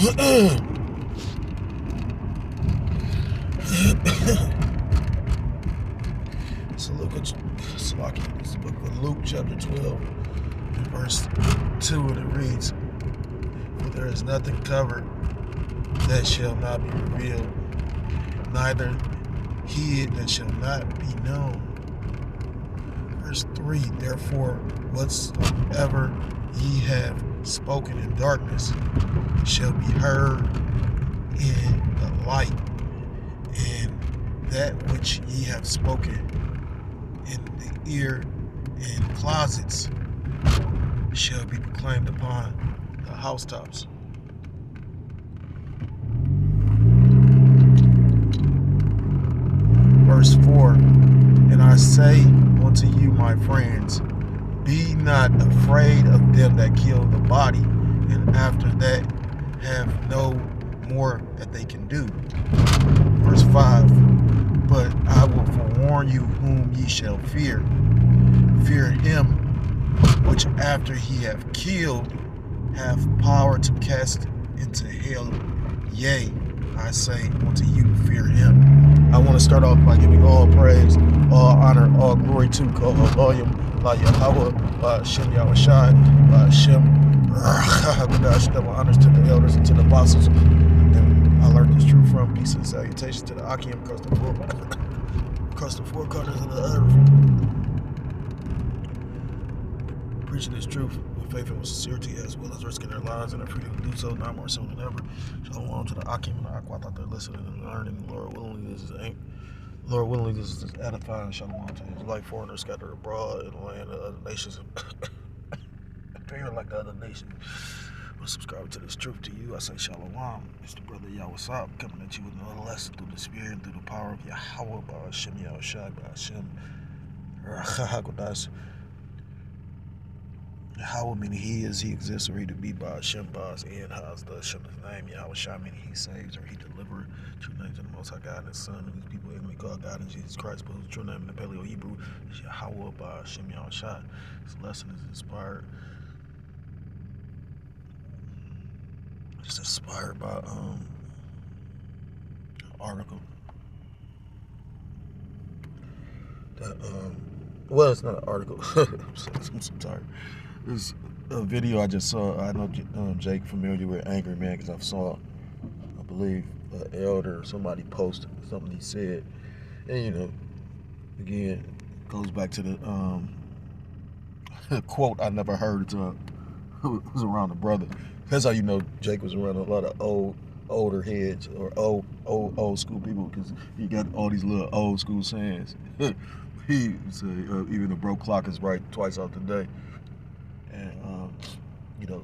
So look at Salaki. It's the book of Luke, chapter 12, and verse 2, and it reads, "For there is nothing covered that shall not be revealed, neither hid that shall not be known." Verse 3, "Therefore, whatsoever ye have spoken in darkness shall be heard in the light, and that which ye have spoken in the ear in closets shall be proclaimed upon the housetops." Verse 4, "And I say unto you, my friends, be not afraid of them that kill the body, and after that have no more that they can do." Verse 5, "But I will forewarn you whom ye shall fear. Fear him which after he have killed have power to cast into hell. Yea, I say unto you, fear him." I want to start off by giving all praise, all honor, all glory to Elohim, La Yahweh, Hashem Yahushai, Hashem Rachah, double honors to the elders and to the apostles. And I learned this truth from. Peace and salutations to the Akim across the four corners of the earth. Preaching this truth with faith and with sincerity, as well as risking their lives and their freedom to do so, now more so than ever. Shalom to the Akim and the Aqua out there listening and learning. Lord willingly, this is edifying. Shalom to his life foreigners scattered abroad in the land of other nations. Appearing like the other nations. We're subscribing to this truth to you. I say Shalom. It's the brother Yahweh coming at you with another lesson through the spirit and through the power of Yahweh, by Hashem Yahushai, by Hashem Rachah. Yahweh meaning he is, he exists, or he to be, by Hashem, by his and has the Hashem's name. Yahushai meaning he saves, or he delivered. True names of the Most High God and His Son, whose people ignorantly call God and Jesus Christ, but whose true name in the Paleo Hebrew is Yahweh, by Hashem Yahushai. This lesson is inspired. It's inspired by an article that well, it's not an article. I'm so tired. It's a video I just saw. I know Jake familiar with Angry Man because I saw, I believe, an elder or somebody posted something he said, and again, it goes back to the quote I never heard until it was around the brother. That's how you know Jake was around a lot of older heads or old school people, because he got all these little old school sayings. He say even a broke clock is right twice out the day. And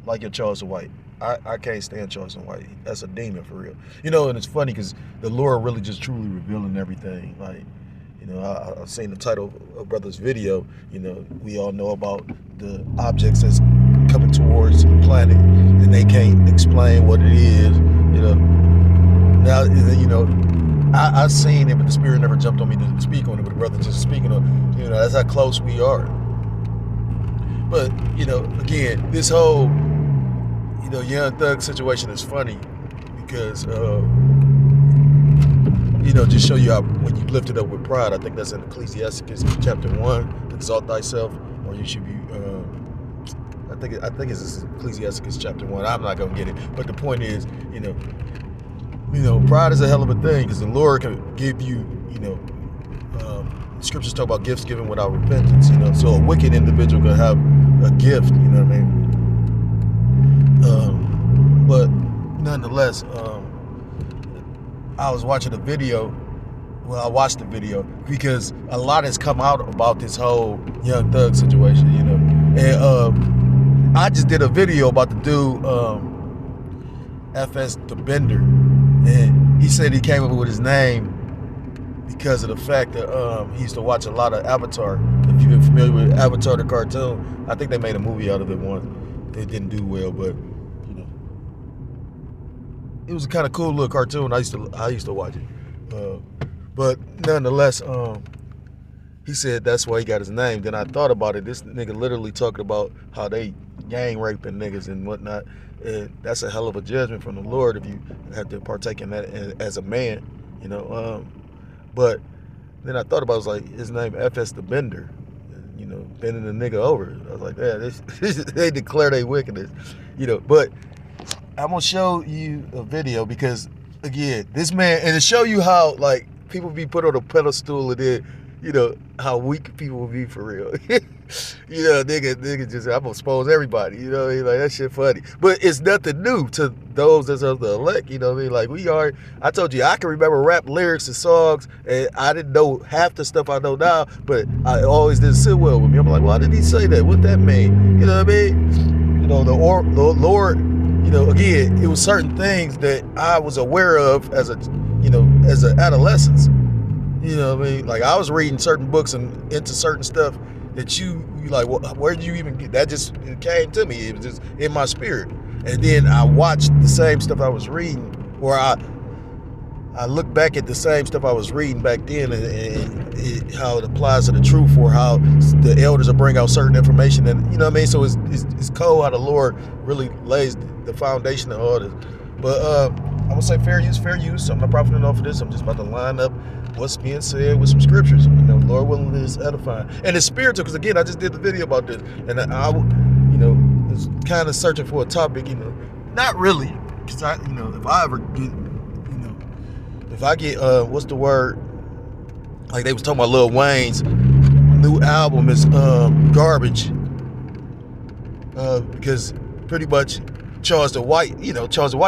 like your Charleston White, I can't stand Charleston White. That's a demon for real. And it's funny because the Lord really just truly revealing everything. Like, I've seen the title of brother's video. We all know about the objects that's coming towards the planet, and they can't explain what it is. Now, I've seen it, but the spirit never jumped on me to speak on it. But the brother just speaking on, that's how close we are. But again, this whole Young Thug situation is funny because just show you how when you lift it up with pride. I think that's in Ecclesiasticus chapter 1. Exalt thyself, or you should be. I think it's Ecclesiasticus chapter 1. I'm not gonna get it, but the point is, pride is a hell of a thing because the Lord can give you, scriptures talk about gifts given without repentance. So a wicked individual can have a gift. You know what I mean? But nonetheless, I was watching a video. Well, I watched the video because a lot has come out about this whole Young Thug situation, and I just did a video about the dude, FS the Bender, and he said he came up with his name because of the fact that he used to watch a lot of Avatar. If you've been familiar with Avatar the cartoon, I think they made a movie out of it once. It didn't do well, but it was a kind of cool little cartoon. I used to watch it. But nonetheless, he said that's why he got his name. Then I thought about it. This nigga literally talking about how they gang raping niggas and whatnot. And that's a hell of a judgment from the Lord if you have to partake in that as a man, you know. But then I thought about it, was like his name FS the Bender, you know, bending the nigga over. I was like, yeah, they declare they wickedness, you know. But I'm gonna show you a video because again, this man, and to show you how like people be put on a pedestal and then, you know, how weak people will be for real. You know, nigga just, I'm gonna expose everybody, you know what I mean? Like, that shit funny. But it's nothing new to those that's of the elect, you know what I mean? Like, I told you, I can remember rap lyrics and songs, and I didn't know half the stuff I know now, but I always didn't sit well with me. I'm like, why did he say that? What that mean? You know what I mean? You know, the Lord, you know, again, it was certain things that I was aware of as an adolescent. You know what I mean? Like, I was reading certain books and into certain stuff that you like, well, where did you even get that? Just, it came to me. It was just in my spirit. And then I watched the same stuff I was reading, or I look back at the same stuff I was reading back then and how it applies to the truth, or how the elders will bring out certain information. And you know what I mean? So it's cool how the Lord really lays the foundation of all this. But I'm gonna say fair use. I'm not profiting off of this. I'm just about to line up what's being said with some scriptures. You know, Lord willing, is edifying. And it's spiritual, because again, I just did the video about this. And I you know, was kind of searching for a topic, you know. Not really, because you know, if I ever get, you know, if I get, what's the word? Like they was talking about Lil Wayne's new album is garbage. Because pretty much Charles the White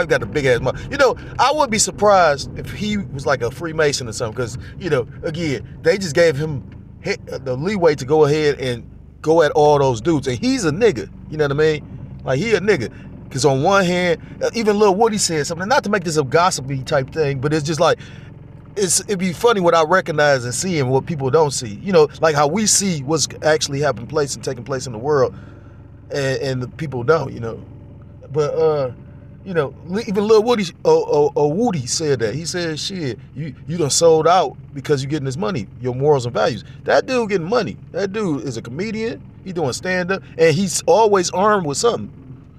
got a big ass mouth. You know, I would be surprised if he was like a Freemason or something, because, you know, again, they just gave him the leeway to go ahead and go at all those dudes. And he's a nigga, you know what I mean? Like, he a nigga. Because on one hand, even Lil Woody said something, not to make this a gossipy type thing, but it's just like, it'd be funny what I recognize and see and what people don't see. You know, like how we see what's actually taking place in the world, and the people don't, you know. But you know, even Lil Woody, Woody said that. He said, "Shit, you done sold out because you getting this money, your morals and values." That dude getting money. That dude is a comedian. He doing stand up, and he's always armed with something.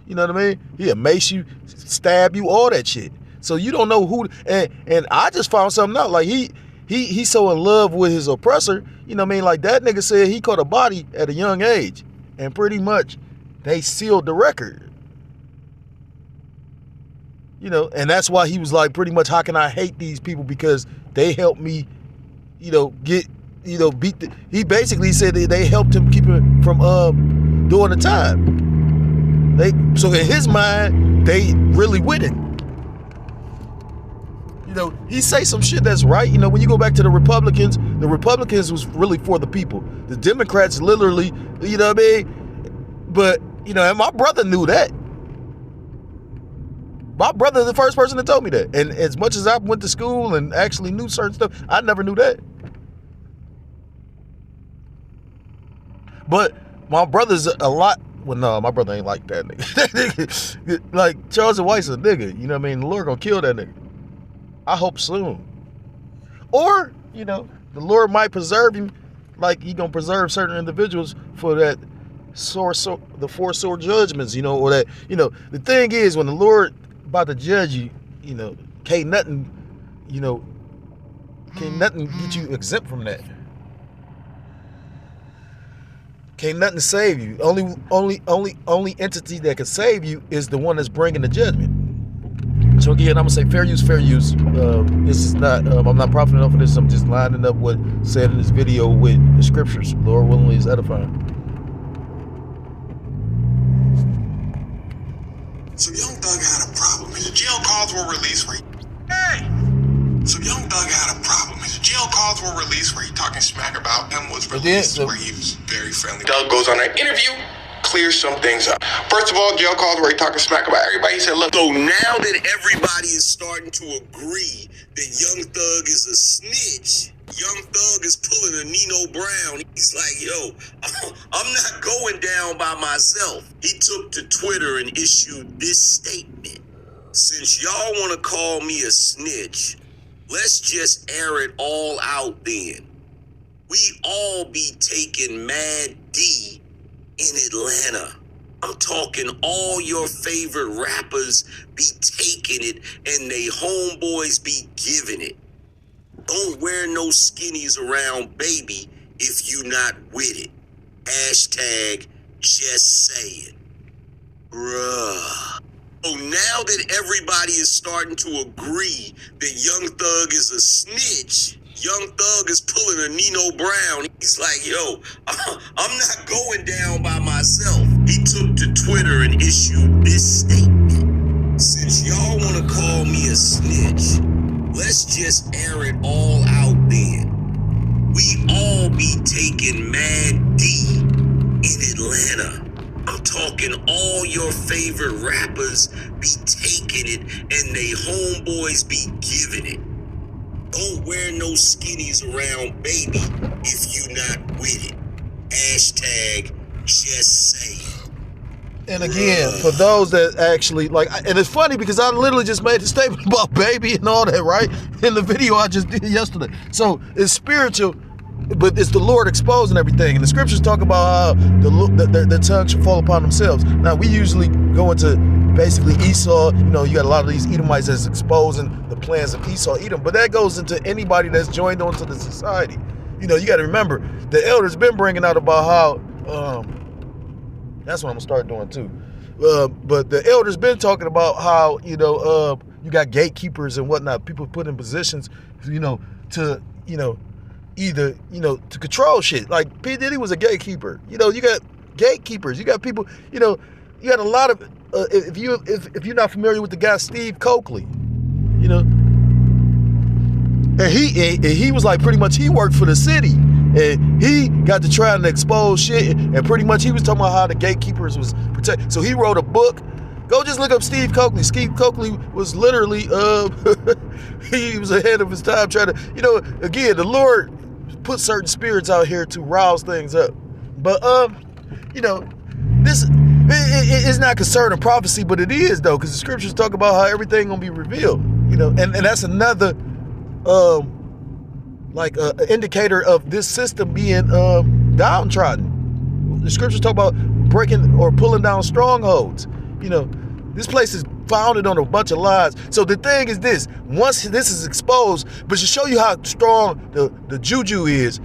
You know what I mean? He'll mace you, stab you, all that shit. So you don't know who. And I just found something out. Like he's so in love with his oppressor. You know what I mean? Like that nigga said he caught a body at a young age, and pretty much they sealed the record. You know, and that's why he was like, pretty much, how can I hate these people, because they helped me, you know, beat he basically said that they helped him keep it from doing the time. So in his mind, they really winning. You know, he say some shit that's right. You know, when you go back to the Republicans was really for the people. The Democrats literally, you know what I mean? But, you know, and my brother knew that. My brother is the first person that told me that. And as much as I went to school and actually knew certain stuff, I never knew that. But my brother's a lot. Well, no, my brother ain't like that nigga. Like, Charles White's a nigga. You know what I mean? The Lord gonna kill that nigga. I hope soon. Or, you know, the Lord might preserve him, like he gonna preserve certain individuals for that the four sore judgments, you know, or that, you know, the thing is, when the Lord about to judge you, you know, can't nothing get you exempt from that. Can't nothing save you. Only entity that can save you is the one that's bringing the judgment. So again, I'm gonna say fair use. This is not. I'm not profiting off of this. I'm just lining up what said in this video with the scriptures. Lord willingly is edifying. So Young Thug had a problem. His jail calls were released where So Young Thug had a problem. His jail calls were released where he talking smack about him was released where he was very friendly. Doug goes on an interview, clears some things up. First of all, jail calls where he talking smack about everybody. He said, look, so now that everybody is starting to agree that Young Thug is a snitch, Young Thug is pulling a Nino Brown. He's like, yo, I'm not going down by myself. He took to Twitter and issued this statement. Since y'all want to call me a snitch, let's just air it all out then. We all be taking Mad D in Atlanta. I'm talking all your favorite rappers be taking it and they homeboys be giving it. Don't wear no skinnies around, baby, if you not with it. Hashtag just saying. Bruh. So now that everybody is starting to agree that Young Thug is a snitch, Young Thug is pulling a Nino Brown. He's like, yo, I'm not going down by myself. He took to Twitter and issued this statement. Since y'all want to call me a snitch, let's just air it all out then. We all be taking Mad D in Atlanta. I'm talking all your favorite rappers be taking it and they homeboys be giving it. Don't wear no skinnies around, baby, if you not with it. Hashtag just saying. And again, for those that actually, like, and it's funny because I literally just made a statement about baby and all that, right? In the video I just did yesterday. So it's spiritual, but it's the Lord exposing everything. And the scriptures talk about how the tongue should fall upon themselves. Now, we usually go into basically Esau. You know, you got a lot of these Edomites that's exposing the plans of Esau, Edom. But that goes into anybody that's joined onto the society. You know, you got to remember, the elders been bringing out about how, that's what I'm going to start doing too. But the elders been talking about how, you know, you got gatekeepers and whatnot, people put in positions, you know, to, you know, either, you know, to control shit. Like P. Diddy was a gatekeeper. You know, you got gatekeepers. You got people, you know, you got a lot of, if you're not familiar with the guy Steve Coakley, you know, and he was like, pretty much he worked for the city and he got to try and expose shit, and pretty much he was talking about how the gatekeepers was protected. So he wrote a book. Go just look up Steve Coakley. Steve Coakley was literally, he was ahead of his time trying to, you know, again, the Lord put certain spirits out here to rouse things up. But, you know, this, it's not concerning prophecy, but it is though, because the scriptures talk about how everything gonna be revealed, you know, and that's another, like indicator of this system being downtrodden. The scriptures talk about breaking or pulling down strongholds. You know, this place is founded on a bunch of lies. So the thing is this, once this is exposed, but to show you how strong the juju is,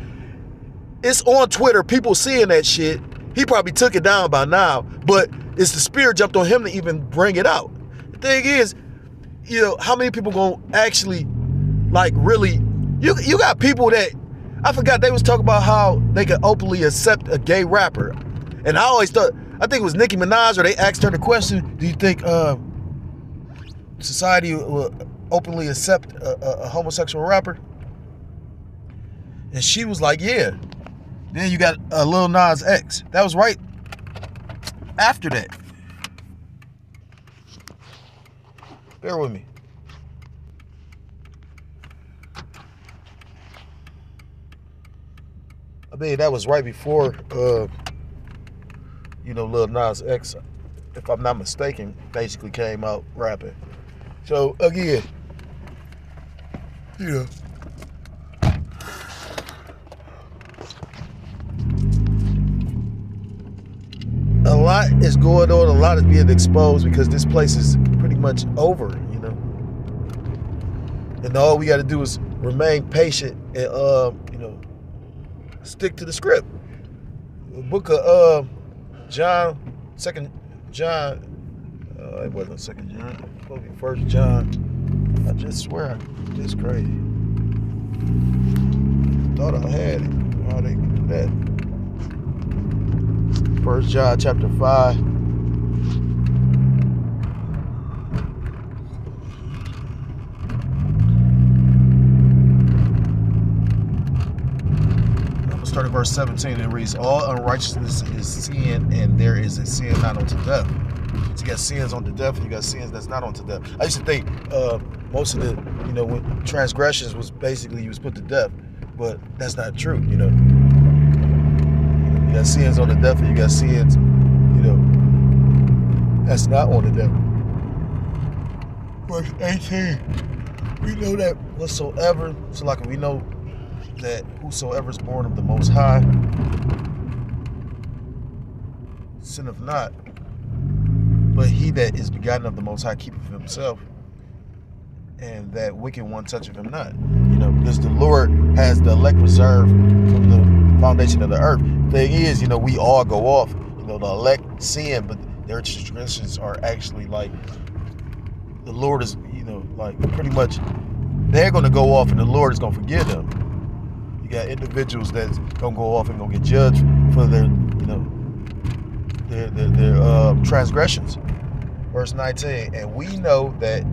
it's on Twitter, people seeing that shit. He probably took it down by now, but it's the spirit jumped on him to even bring it out. The thing is, you know, how many people gonna actually, like, really, you got people that, I forgot they was talking about how they could openly accept a gay rapper. And I always thought, I think it was Nicki Minaj, or they asked her the question, do you think society will openly accept a homosexual rapper? And she was like, yeah. Then you got Lil Nas X. That was right after that. Bear with me. I mean, that was right before, you know, Lil Nas X, if I'm not mistaken, basically came out rapping. So, again, you know, a lot is going on, a lot is being exposed because this place is pretty much over, you know. And all we got to do is remain patient and, you know, stick to the script. The book of John, 2 John, it wasn't 2 John, it was supposed to be 1 John. I just swear, it's crazy. Thought I had it. How they do that? 1 John chapter 5. Start at verse 17, it reads, all unrighteousness is sin, and there is a sin not unto death. So you got sins unto death, and you got sins that's not unto death. I used to think most of the, you know, when transgressions was basically you was put to death, but that's not true, you know. You got sins on the death, and you got sins, you know, that's not on the death. Verse 18, we know that whatsoever, so like we know that whosoever is born of the Most High sinneth not, but he that is begotten of the Most High keepeth himself, and that wicked one toucheth him not. Because the Lord has the elect reserved from the foundation of the earth. Thing is, we all go off. The elect sin, but their transgressions are actually like the Lord is, like pretty much they're going to go off and the Lord is going to forgive them. You got individuals that's going to go off and going to get judged for their transgressions. Verse 19, and we know that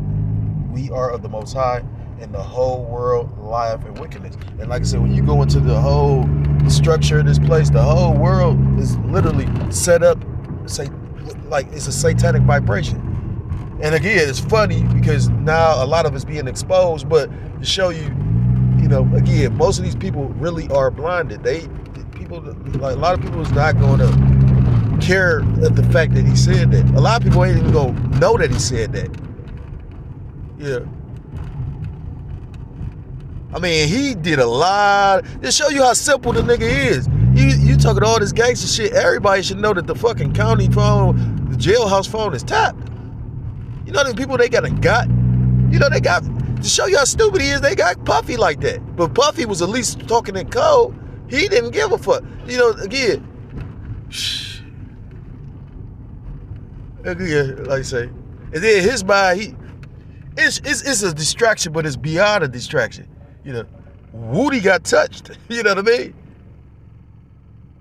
we are of the Most High, and the whole world lieth in wickedness. And like I said, when you go into the whole structure of this place, the whole world is literally set up, like it's a satanic vibration. And again, it's funny because now a lot of it's being exposed, but to show you, again, most of these people really are blinded. A lot of people is not going to care of the fact that he said that. A lot of people ain't even going to know that he said that. Yeah. I mean, he did a lot. Just show you how simple the nigga is. You talking all this gangster shit. Everybody should know that the fucking county phone, the jailhouse phone is tapped. The people they got. They got, to show you how stupid he is, they got Puffy like that. But Puffy was at least talking in code. He didn't give a fuck. Again, like I say. And then his mind, it's a distraction, but it's beyond a distraction. Woody got touched. You know what I mean?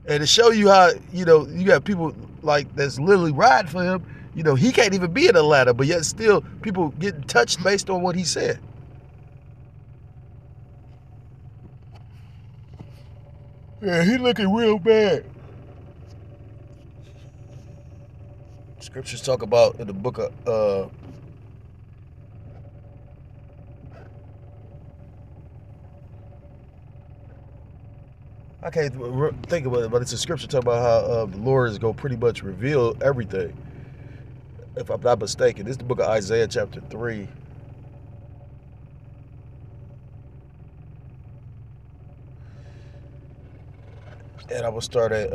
And to show you how, you got people like that's literally riding for him. He can't even be in the ladder, but yet still people getting touched based on what he said. Yeah, he looking real bad. Scriptures talk about in the book of I can't think about it, but it's a scripture talking about how the Lord is going to pretty much reveal everything. If I'm not mistaken, this is the book of Isaiah chapter 3. And I will start at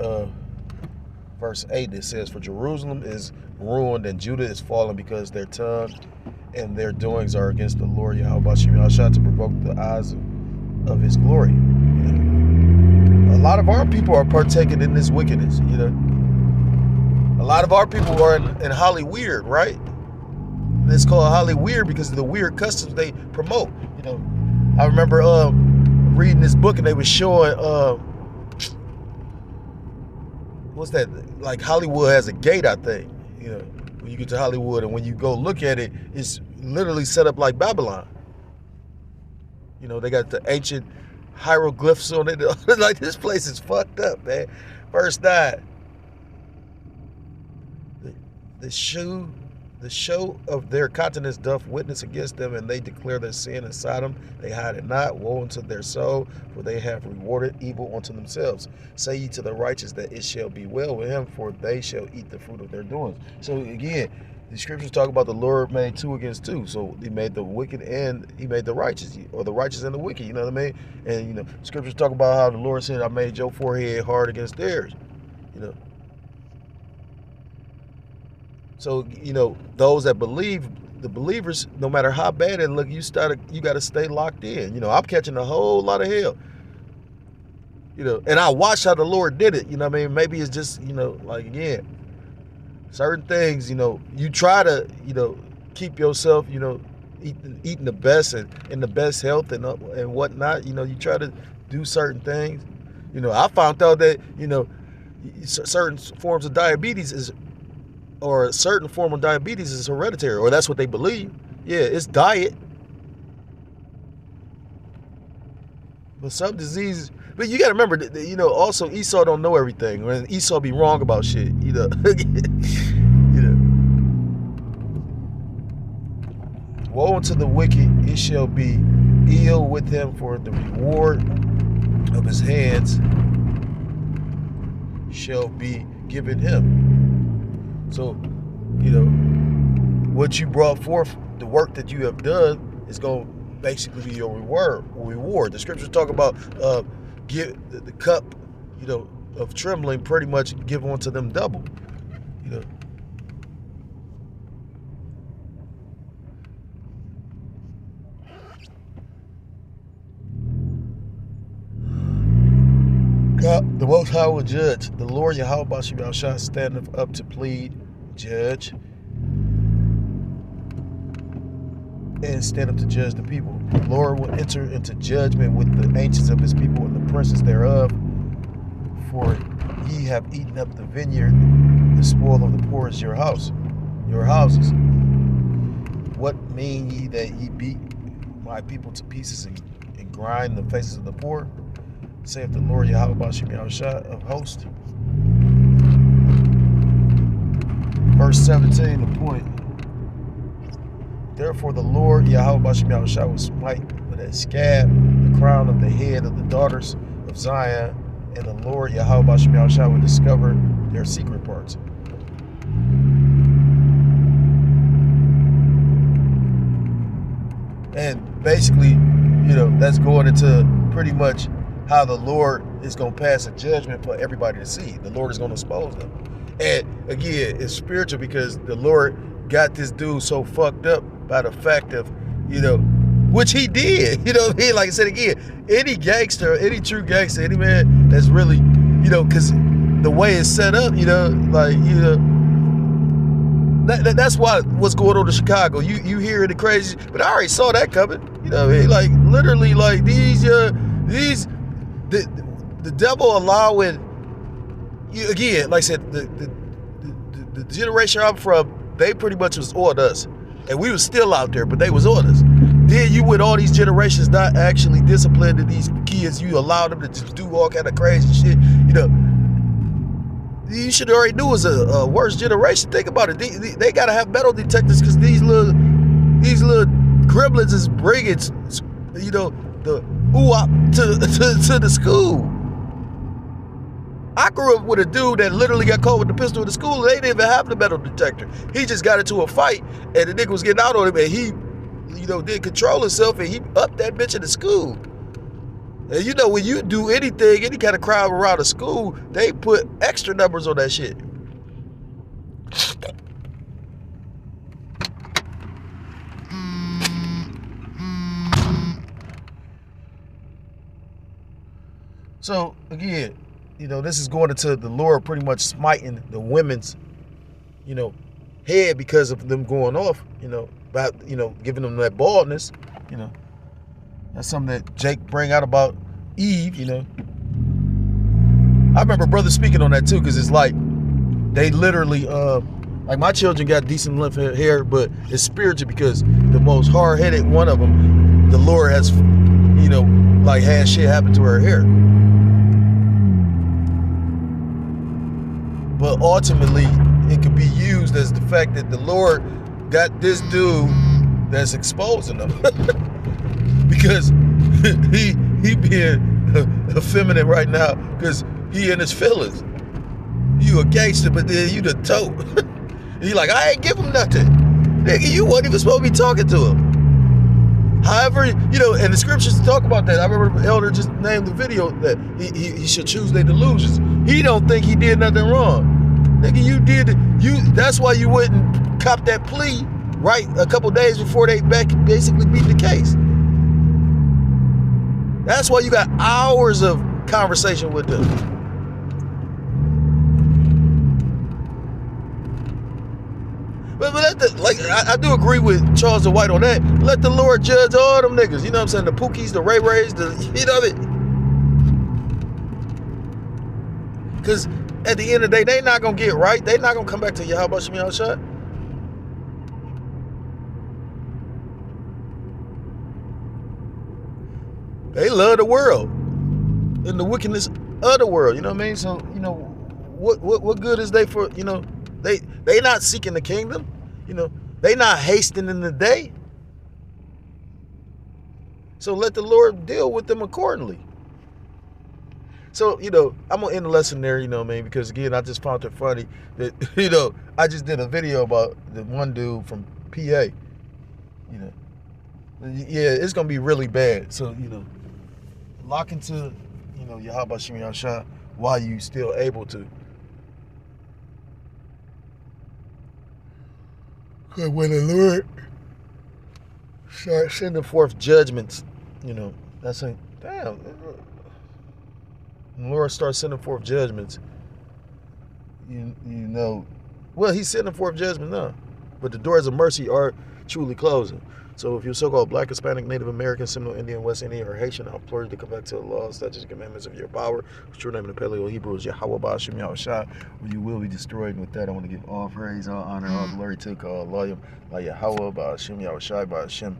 verse 8. It says, for Jerusalem is ruined and Judah is fallen because their tongue and their doings are against the Lord Yahweh Shah to provoke the eyes of his glory. A lot of our people are partaking in this wickedness, A lot of our people are in Hollyweird, right? And it's called Hollyweird because of the weird customs they promote. I remember reading this book and they were showing what's that? Like Hollywood has a gate, I think. When you get to Hollywood, and when you go look at it, it's literally set up like Babylon. They got the ancient hieroglyphs on it. Like, this place is fucked up, man. Verse 9. The show of their countenance doth witness against them, and they declare their sin in Sodom. They hide it not. Woe unto their soul, for they have rewarded evil unto themselves. Say ye to the righteous that it shall be well with him, for they shall eat the fruit of their doings. So again, the scriptures talk about the Lord made two against two. So he made the wicked and he made the righteous, or the righteous and the wicked. You know what I mean? And scriptures talk about how the Lord said, I made your forehead hard against theirs. So, those that believe, the believers, no matter how bad it look, you got to stay locked in. I'm catching a whole lot of hell. And I watch how the Lord did it. Maybe it's just, like, again, certain things, you try to, keep yourself, eating the best and in the best health and whatnot. You try to do certain things. I found out that, certain forms of diabetes or a certain form of diabetes is hereditary, or that's what they believe. Yeah, it's diet. But some diseases, but you got to remember that, also Esau don't know everything. When Esau be wrong about shit, Woe unto the wicked, it shall be ill with him, for the reward of his hands shall be given him. So, what you brought forth, the work that you have done is going to basically be your reward. The scriptures talk about give the cup, of trembling, pretty much give unto them double. God, the Most High will judge. The Lord Yahweh Bashim Yahushua standeth up to plead, judge, and stand up to judge the people. The Lord will enter into judgment with the ancients of his people and the princes thereof, for ye have eaten up the vineyard, the spoil of the poor is your houses. What mean ye that ye beat my people to pieces and grind the faces of the poor? Saith the Lord Yahweh Bashim Yahushua of hosts. Verse 17, the point. Therefore the Lord Yahweh Bashim Yahushua will smite with a scab the crown of the head of the daughters of Zion, and the Lord Yahweh Bashim Yahushua will discover their secret parts. And basically, that's going into pretty much how the Lord is going to pass a judgment for everybody to see. The Lord is going to expose them. And again, it's spiritual because the Lord got this dude so fucked up by the fact of, which he did. Like I said again, any gangster, any true gangster, any man that's really, because the way it's set up, that's what's going on in Chicago. You hear the crazy, but I already saw that coming. Like literally, like these the devil allowing you again. Like I said, the generation I'm from, they pretty much was on us, and we was still out there, but they was on us. Then you with all these generations not actually disciplined these kids, you allow them to just do all kind of crazy shit. You should already knew it was a worse generation. Think about it. They gotta have metal detectors because these little gremlins is bringing, the ooh-wop to the school. I grew up with a dude that literally got caught with the pistol in the school. They didn't even have the metal detector. He just got into a fight, and the nigga was getting out on him, and he, didn't control himself, and he upped that bitch in the school. And when you do anything, any kind of crime around a school, they put extra numbers on that shit. So again, this is going into the Lord pretty much smiting the women's, head because of them going off, about, giving them that baldness, That's something that Jake bring out about Eve, I remember brother speaking on that too, because it's like they literally, like my children got decent length hair, but it's spiritual because the most hard-headed one of them, the Lord has, had shit happen to her hair. But ultimately, it could be used as the fact that the Lord got this dude that's exposing them. Because he being effeminate right now because he in his feelings. You a gangster, but then you the tote. He like, I ain't give him nothing. Nigga, you wasn't even supposed to be talking to him. However, and the scriptures talk about that. I remember the elder just named the video that he should choose their delusions. He don't think he did nothing wrong. Nigga, you did it. That's why you wouldn't cop that plea right a couple days before they basically beat the case. That's why you got hours of conversation with them. But I do agree with Charles the White on that. Let the Lord judge all them niggas. You know what I'm saying? The Pookies, the Ray Rays, Because at the end of the day, they not going to get right. They not going to come back to Yahweh Bashim Yahushua. They love the world and the wickedness of the world. You know what I mean? So, what good is they for, they not seeking the kingdom. They not hastening the day. So let the Lord deal with them accordingly. So, I'm going to end the lesson there, because again, I just found it funny that, I just did a video about the one dude from PA, Yeah, it's gonna be really bad. So lock into Yahweh Shem Yahshua while you still able to. Because when the Lord start sending forth judgments, that's a damn. When the Lord starts sending forth judgments, well, He's sending forth judgment now, but the doors of mercy are truly closing. So if you're so-called Black, Hispanic, Native American, Seminole Indian, West Indian, or Haitian, I implore you to come back to the laws, statutes, and commandments of your power. The true name in the Paleo Hebrew is Yahweh Ba'ashem Yahushua, or you will be destroyed. And with that, I want to give all praise, all honor, all glory to God, Loyam, like Yahweh Ba'ashem Yahushua, Ba'ashem.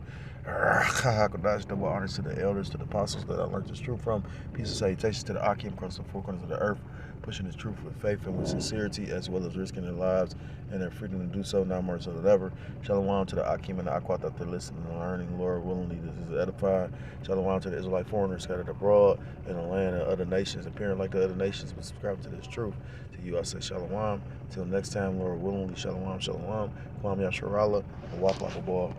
Double honors to the elders, to the apostles that I learned this truth from. Peace and salutations to the Akim across the four corners of the earth, pushing this truth with faith and with sincerity, as well as risking their lives and their freedom to do so, now more so than ever. Shalom to the Akim and the Aquat that they're listening and learning. Lord willingly, this is edified. Shalom to the Israelite foreigners scattered abroad in the land of other nations, appearing like the other nations, but subscribe to this truth. To you, I say shalom. Till next time, Lord willingly, shalom, shalom. Kwam Yasharallah, and walk like a ball.